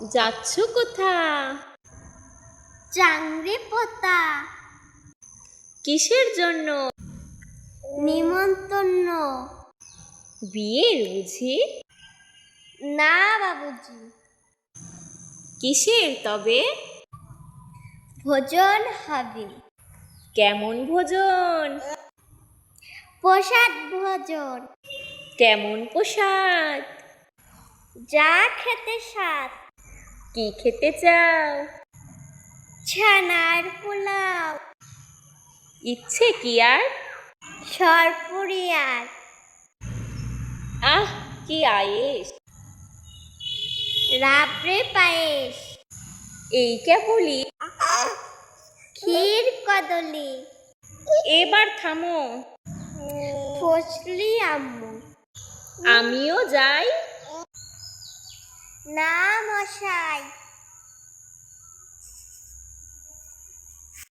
যাচ্ছ কোথা? চাংড়ি পোতা। কিসের জন্য? নিমন্ত্রণ। বিয়ের বুঝি? না বাবুজি। কিসের তবে? ভোজন হবে। কেমন ভোজন? প্রসাদ ভোজন। কেমন প্রসাদ? যা খেতে স্বাদ। কি খেতে চাও? ছানার পোলাও। ইচ্ছে কি আর? সরপুরিয়ার। আহ, কি আয়েস! রাবড়ে পায়েস। এই কেবলই? ক্ষীর কদলি। এবার থামো। ফসলি আম্মু। আমিও যাই। না মশাই।